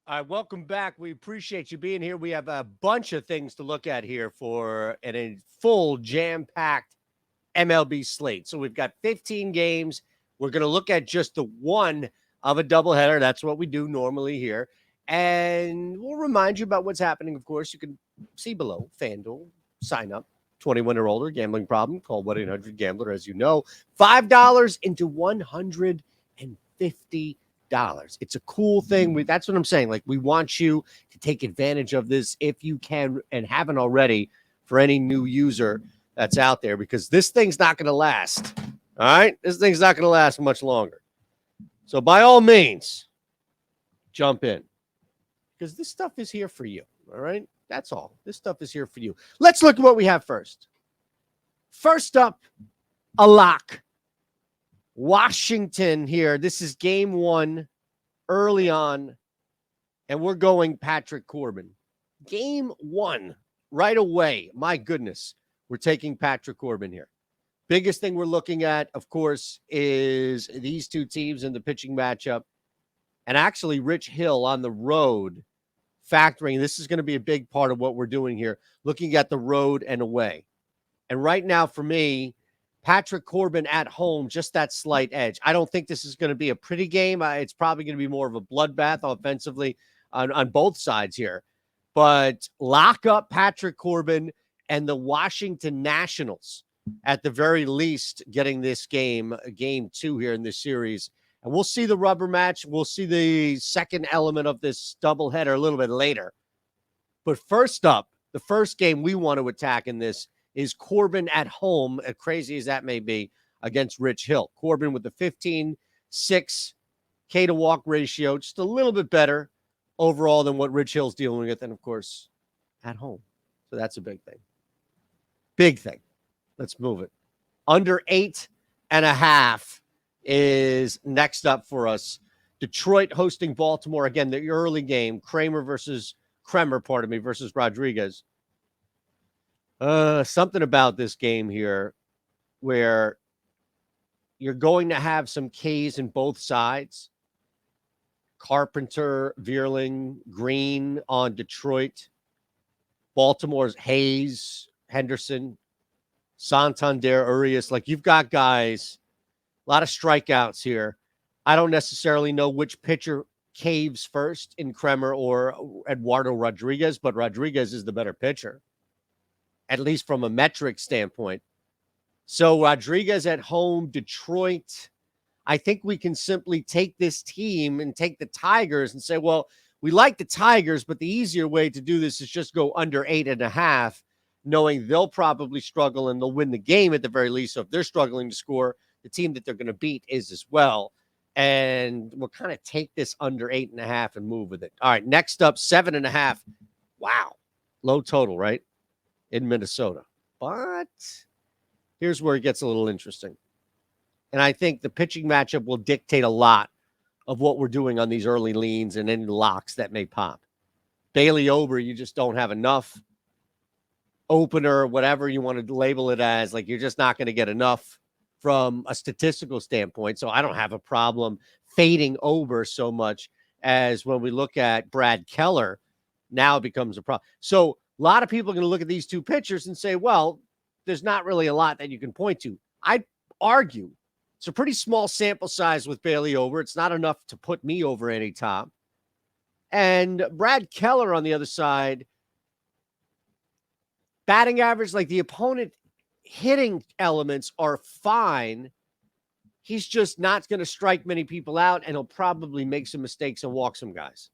All right, welcome back. We appreciate you being here. We have a bunch of things to look at here for a full jam-packed MLB slate. So we've got 15 games. We're going to look at just the one of a doubleheader. That's what we do normally here. And we'll remind you about what's happening. Of course, you can see below FanDuel. Sign up. 21 or older, gambling problem. Call 1-800-GAMBLER, as you know. $5 into $150. It's a cool thing. That's what I'm saying. Like, we want you to take advantage of this if you can and haven't already for any new user that's out there, because this thing's not going to last. All right? This thing's not going to last much longer. So by all means, jump in, because this stuff is here for you. All right? That's all. This stuff is here for you. Let's look at what we have first. First up, a lock. Washington here. This is game one early on, and we're going Patrick Corbin. Game one right away. My goodness, we're taking Patrick Corbin here. Biggest thing we're looking at, of course, is these two teams in the pitching matchup, and actually Rich Hill on the road factoring. This is going to be a big part of what we're doing here, looking at the road and away. And right now, for me, Patrick Corbin at home, just that slight edge. I don't think this is going to be a pretty game. It's probably going to be more of a bloodbath offensively on both sides here. But lock up Patrick Corbin and the Washington Nationals, at the very least, getting this game two here in this series. And we'll see the rubber match. We'll see the second element of this doubleheader a little bit later. But first up, the first game we want to attack in this is Corbin at home, as crazy as that may be, against Rich Hill. Corbin with the 15.6 K to walk ratio, just a little bit better overall than what Rich Hill's dealing with. And, of course, at home. So that's a big thing. Big thing. Let's move it. Under 8.5 is next up for us. Detroit hosting Baltimore. Again, the early game. Kremer versus Rodriguez. Something about this game here where you're going to have some Ks in both sides. Carpenter, Vierling, Green on Detroit. Baltimore's Hayes, Henderson, Santander, Urias. Like, you've got guys, a lot of strikeouts here. I don't necessarily know which pitcher caves first in Kremer or Eduardo Rodriguez, but Rodriguez is the better pitcher, at least from a metric standpoint. So Rodriguez at home, Detroit. I think we can simply take this team and take the Tigers and say, well, we like the Tigers, but the easier way to do this is just go under 8.5, knowing they'll probably struggle and they'll win the game at the very least. So if they're struggling to score, the team that they're going to beat is as well. And we'll kind of take this under 8.5 and move with it. All right, next up, 7.5. Wow. Low total, right? In Minnesota. But here's where it gets a little interesting. And I think the pitching matchup will dictate a lot of what we're doing on these early leans and any locks that may pop. Bailey Ober, you just don't have enough. Opener, whatever you want to label it as, like, you're just not going to get enough from a statistical standpoint. So I don't have a problem fading Ober so much as when we look at Brad Keller, now it becomes a problem. So a lot of people are going to look at these two pitchers and say, well, there's not really a lot that you can point to. I'd argue it's a pretty small sample size with Bailey Ober. It's not enough to put me over any top. And Brad Keller on the other side, batting average, like the opponent hitting elements are fine. He's just not going to strike many people out, and he'll probably make some mistakes and walk some guys.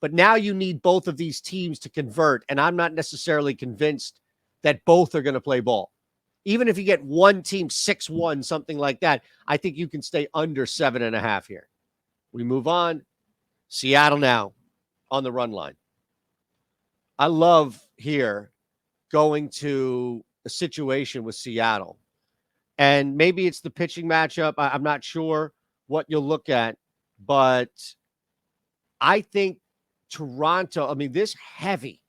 But now you need both of these teams to convert, and I'm not necessarily convinced that both are going to play ball. Even if you get one team 6-1, something like that, I think you can stay under 7.5 here. We move on. Seattle now on the run line. I love here going to a situation with Seattle. And maybe it's the pitching matchup. I'm not sure what you'll look at, but I think Toronto, this heavy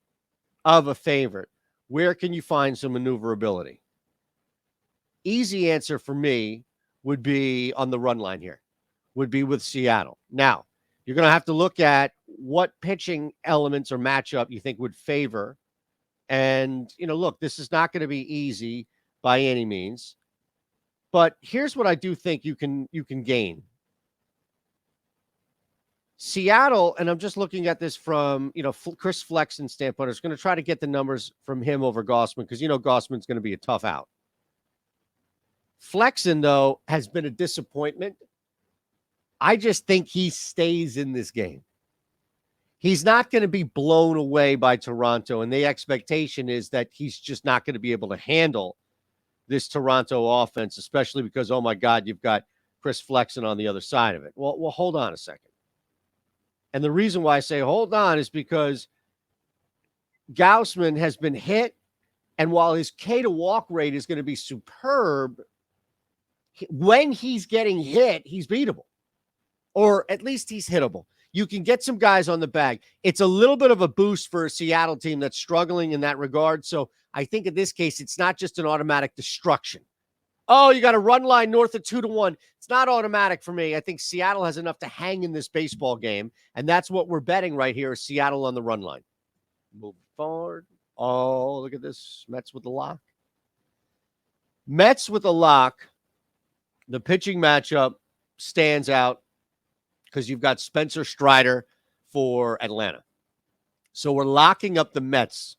of a favorite, where can you find some maneuverability? Easy answer for me would be on the run line here, would be with Seattle. Now, You're going to have to look at what pitching elements or matchup you think would favor. And, look, this is not going to be easy by any means. But here's what I do think you can gain. Seattle, and I'm just looking at this from, Chris Flexen's standpoint. I was going to try to get the numbers from him over Gossman because, Gossman's going to be a tough out. Flexen, though, has been a disappointment. I just think he stays in this game. He's not going to be blown away by Toronto, and the expectation is that he's just not going to be able to handle this Toronto offense, especially because, oh, my God, you've got Chris Flexen on the other side of it. Well, hold on a second. And the reason why I say hold on is because Gausman has been hit, and while his K-to-walk rate is going to be superb, when he's getting hit, he's beatable. Or at least he's hittable. You can get some guys on the bag. It's a little bit of a boost for a Seattle team that's struggling in that regard. So I think in this case, it's not just an automatic destruction. Oh, you got a run line north of 2-1. It's not automatic for me. I think Seattle has enough to hang in this baseball game, and that's what we're betting right here is Seattle on the run line. Move forward. Oh, look at this. Mets with the lock. Mets with a lock. The pitching matchup stands out because you've got Spencer Strider for Atlanta. So we're locking up the Mets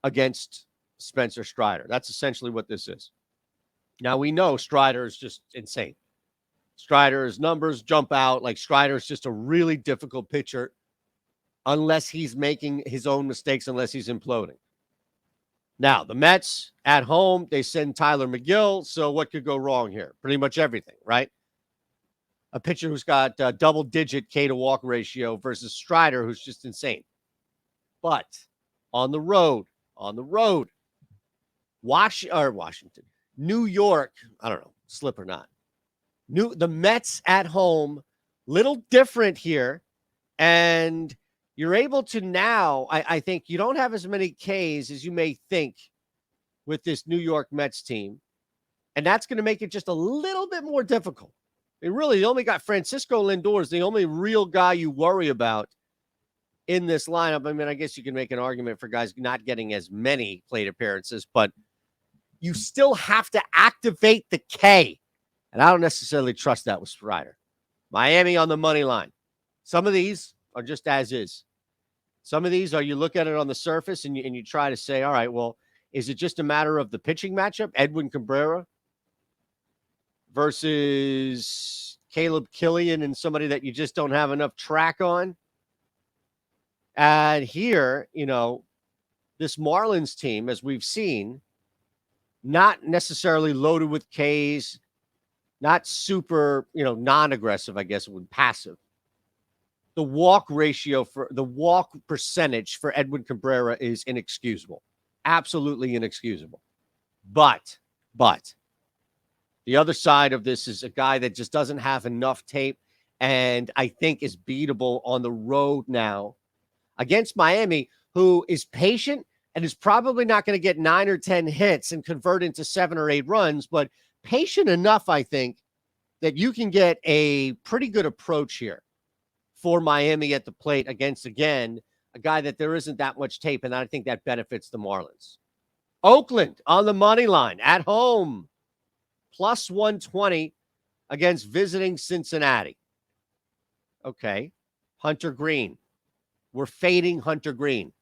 against Spencer Strider. That's essentially what this is. Now, we know Strider is just insane. Strider's numbers jump out. Like, Strider is just a really difficult pitcher unless he's making his own mistakes, unless he's imploding. Now, the Mets at home, they send Tyler McGill. So what could go wrong here? Pretty much everything, right? A pitcher who's got a double-digit K-to-walk ratio versus Strider, who's just insane. But on the road, Washington, New York, I don't know, slip or not. The Mets at home, little different here. And you're able to now, I think you don't have as many Ks as you may think with this New York Mets team. And that's going to make it just a little bit more difficult. You only got Francisco Lindor is the only real guy you worry about in this lineup. I mean, I guess you can make an argument for guys not getting as many plate appearances, but you still have to activate the K. And I don't necessarily trust that with Strider. Miami on the money line. Some of these are just as is. Some of these are you look at it on the surface and you try to say, all right, well, is it just a matter of the pitching matchup? Edwin Cabrera versus Caleb Killian and somebody that you just don't have enough track on. And here, this Marlins team, as we've seen, not necessarily loaded with Ks, not super, non-aggressive, I guess it would passive. The walk percentage for Edwin Cabrera is inexcusable. Absolutely inexcusable. But the other side of this is a guy that just doesn't have enough tape and I think is beatable on the road now against Miami, who is patient and is probably not going to get 9 or 10 hits and convert into 7 or 8 runs, but patient enough, I think, that you can get a pretty good approach here for Miami at the plate against, again, a guy that there isn't that much tape, and I think that benefits the Marlins. Oakland on the money line at home, plus 120 against visiting Cincinnati. Okay, Hunter Green. We're fading Hunter Green.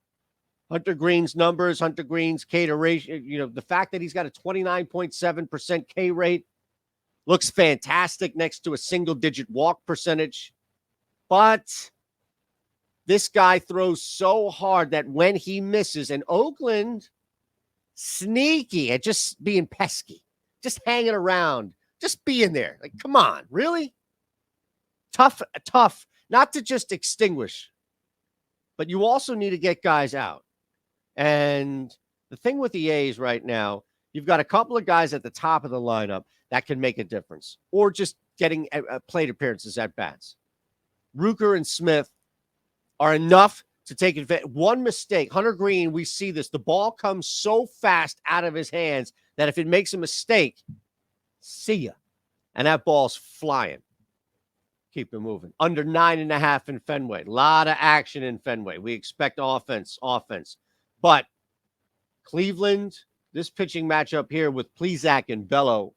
Hunter Green's numbers, Hunter Green's K to ratio, the fact that he's got a 29.7% K rate looks fantastic next to a single-digit walk percentage. But this guy throws so hard that when he misses, and Oakland, sneaky at just being pesky, just hanging around, just being there. Like, come on, really? Tough, not to just extinguish, but you also need to get guys out. And the thing with the A's right now, you've got a couple of guys at the top of the lineup that can make a difference, or just getting plate appearances at bats. Rooker and Smith are enough to take advantage. One mistake, Hunter Green, we see this. The ball comes so fast out of his hands that if it makes a mistake, see ya. And that ball's flying. Keep it moving. Under 9.5 in Fenway. A lot of action in Fenway. We expect offense. But Cleveland, this pitching matchup here with Plesac and Bello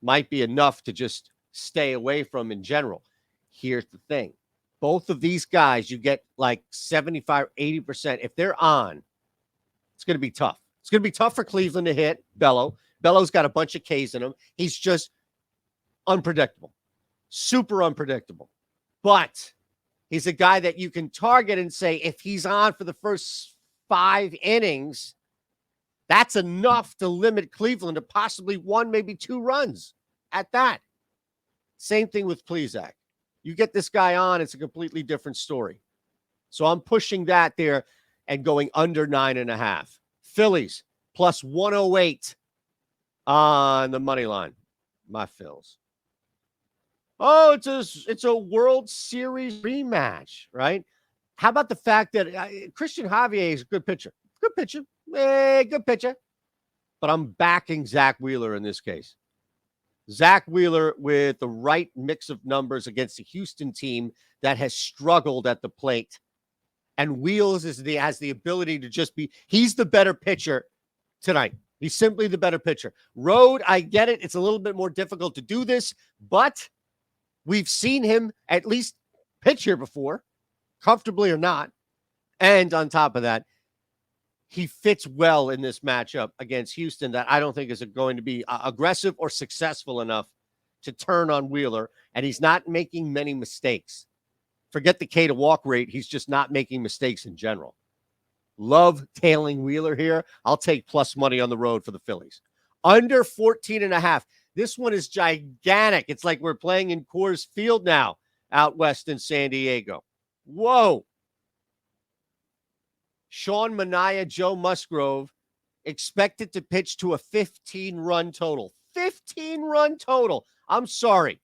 might be enough to just stay away from in general. Here's the thing. Both of these guys, you get like 75, 80%. If they're on, it's going to be tough. It's going to be tough for Cleveland to hit Bello. Bello's got a bunch of Ks in him. He's just unpredictable. Super unpredictable. But he's a guy that you can target and say, if he's on for the first 5 innings, that's enough to limit Cleveland to possibly 1, maybe 2 runs at that. Same thing with Plesac. You get this guy on, it's a completely different story. So I'm pushing that there and going under 9.5. Phillies plus 108 on the money line. My Phils. Oh, it's a World Series rematch, right? How about the fact that Christian Javier is a good pitcher? Good pitcher. Good pitcher. But I'm backing Zach Wheeler in this case. Zach Wheeler with the right mix of numbers against a Houston team that has struggled at the plate. And Wheels has the ability to just be, he's the better pitcher tonight. He's simply the better pitcher. Road, I get it. It's a little bit more difficult to do this, but we've seen him at least pitch here before, comfortably or not. And on top of that, he fits well in this matchup against Houston that I don't think is going to be aggressive or successful enough to turn on Wheeler. And he's not making many mistakes. Forget the K to walk rate. He's just not making mistakes in general. Love tailing Wheeler here. I'll take plus money on the road for the Phillies. Under 14.5. This one is gigantic. It's like we're playing in Coors Field now out west in San Diego. Whoa. Sean Manaea, Joe Musgrove expected to pitch to a 15-run total. 15-run total. I'm sorry.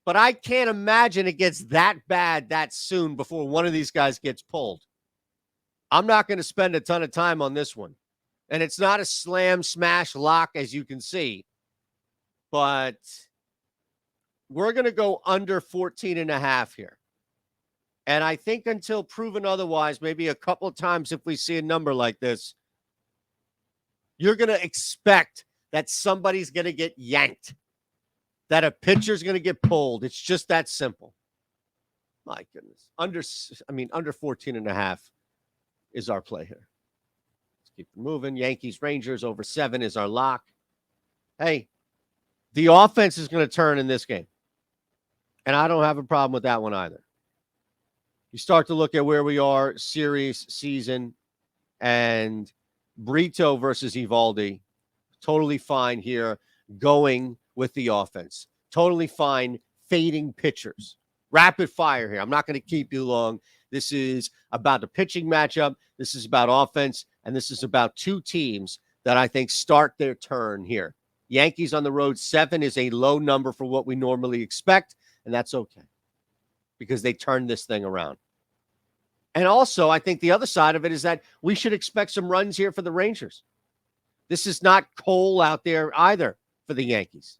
But I can't imagine it gets that bad that soon before one of these guys gets pulled. I'm not going to spend a ton of time on this one. And it's not a slam, smash, lock, as you can see. But we're going to go under 14.5 here. And I think until proven otherwise, maybe a couple of times if we see a number like this, you're going to expect that somebody's going to get yanked, that a pitcher's going to get pulled. It's just that simple. My goodness. Under 14.5 is our play here. Let's keep it moving. Yankees, Rangers over 7 is our lock. Hey, the offense is going to turn in this game. And I don't have a problem with that one either. You start to look at where we are, series, season, and Brito versus Evaldi. Totally fine here going with the offense. Totally fine fading pitchers. Rapid fire here. I'm not going to keep you long. This is about the pitching matchup. This is about offense. And this is about 2 teams that I think start their turn here. Yankees on the road, 7 is a low number for what we normally expect. And that's okay, because they turned this thing around. And also, I think the other side of it is that we should expect some runs here for the Rangers. This is not Cole out there either for the Yankees.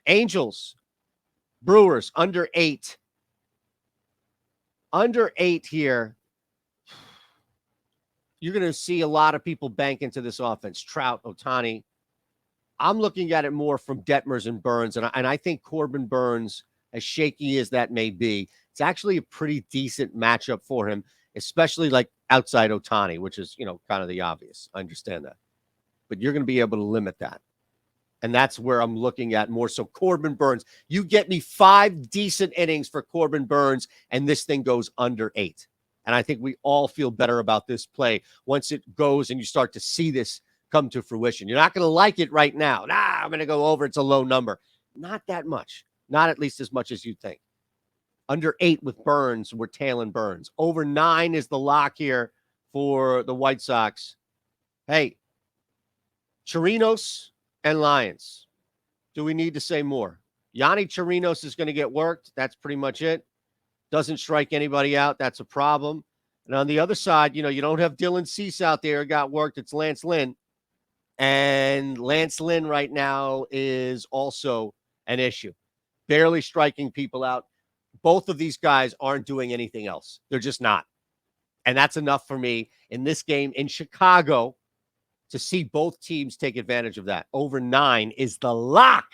Angels, Brewers, under 8. Under 8 here. You're going to see a lot of people bank into this offense. Trout, Ohtani. I'm looking at it more from Detmers and Burns. And I think Corbin Burns, as shaky as that may be, it's actually a pretty decent matchup for him, especially like outside Ohtani, which is, kind of the obvious. I understand that. But you're going to be able to limit that. And that's where I'm looking at more. So Corbin Burns, you get me 5 decent innings for Corbin Burns, and this thing goes under 8. And I think we all feel better about this play once it goes and you start to see this come to fruition. You're not going to like it right now. I'm going to go over. It's a low number. Not that much. Not at least as much as you think. Under 8 with Burns, we're tailing Burns. Over 9 is the lock here for the White Sox. Hey, Chirinos and Lions. Do we need to say more? Yanni Chirinos is going to get worked. That's pretty much it. Doesn't strike anybody out. That's a problem. And on the other side, you don't have Dylan Cease out there. Got worked. It's Lance Lynn. And Lance Lynn right now is also an issue. barely striking people out. Both of these guys aren't doing anything else. They're just not. And that's enough for me in this game in Chicago to see both teams take advantage of that. Over 9 is the lock.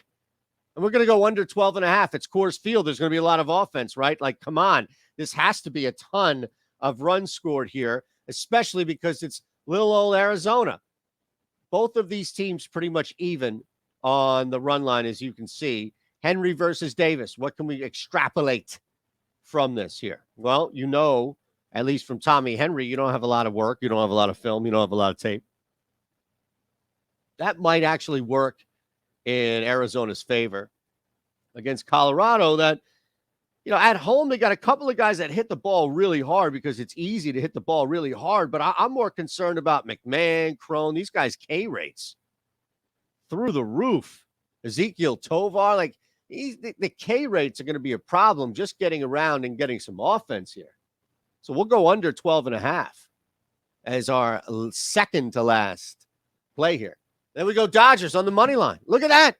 And we're going to go under 12.5. It's Coors Field. There's going to be a lot of offense, right? Like, come on. This has to be a ton of runs scored here, especially because it's little old Arizona. Both of these teams pretty much even on the run line, as you can see. Henry versus Davis. What can we extrapolate from this here? Well, you know, at least from Tommy Henry, you don't have a lot of work. You don't have a lot of film. You don't have a lot of tape. That might actually work in Arizona's favor against Colorado. That, you know, at home, they got a couple of guys that hit the ball really hard because it's easy to hit the ball really hard. But I'm more concerned about McMahon, Crone, these guys' K rates through the roof. Ezekiel Tovar, like the K rates are going to be a problem just getting around and getting some offense here. So we'll go under 12.5 as our second to last play here. Then we go Dodgers on the money line. Look at that.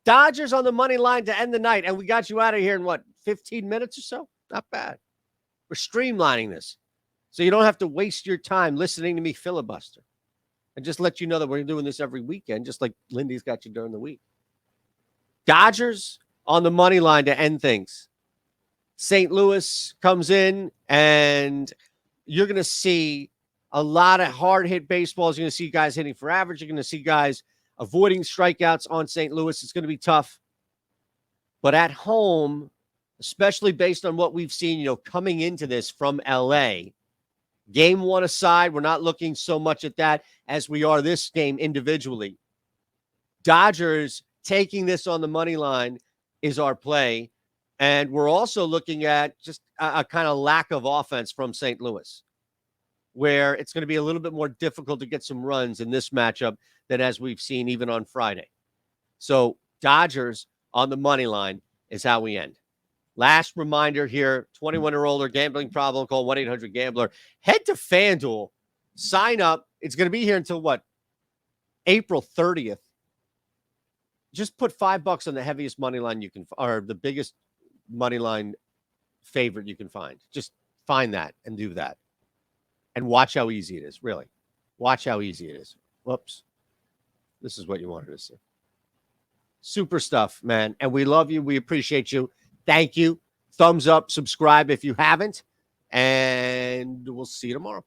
Dodgers on the money line to end the night. And we got you out of here in what, 15 minutes or so? Not bad. We're streamlining this so you don't have to waste your time listening to me filibuster. And just let you know that we're doing this every weekend, just like Lindy's got you during the week. Dodgers on the money line to end things. St. Louis comes in, and you're going to see a lot of hard-hit baseballs. You're going to see guys hitting for average. You're going to see guys avoiding strikeouts on St. Louis. It's going to be tough. But at home, especially based on what we've seen, you know, coming into this from L.A., game one aside, we're not looking so much at that as we are this game individually. Dodgers taking this on the money line is our play. And we're also looking at just a kind of lack of offense from St. Louis, where it's going to be a little bit more difficult to get some runs in this matchup than as we've seen even on Friday. So Dodgers on the money line is how we end. Last reminder here, 21 or older, gambling problem, call 1-800-GAMBLER. Head to FanDuel, sign up. It's going to be here until what? April 30th. Just put $5 on the heaviest money line you can, or the biggest money line favorite you can find. Just find that and do that. And watch how easy it is, really. Watch how easy it is. Whoops. This is what you wanted to see. Super stuff, man. And we love you. We appreciate you. Thank you. Thumbs up, subscribe if you haven't. And we'll see you tomorrow.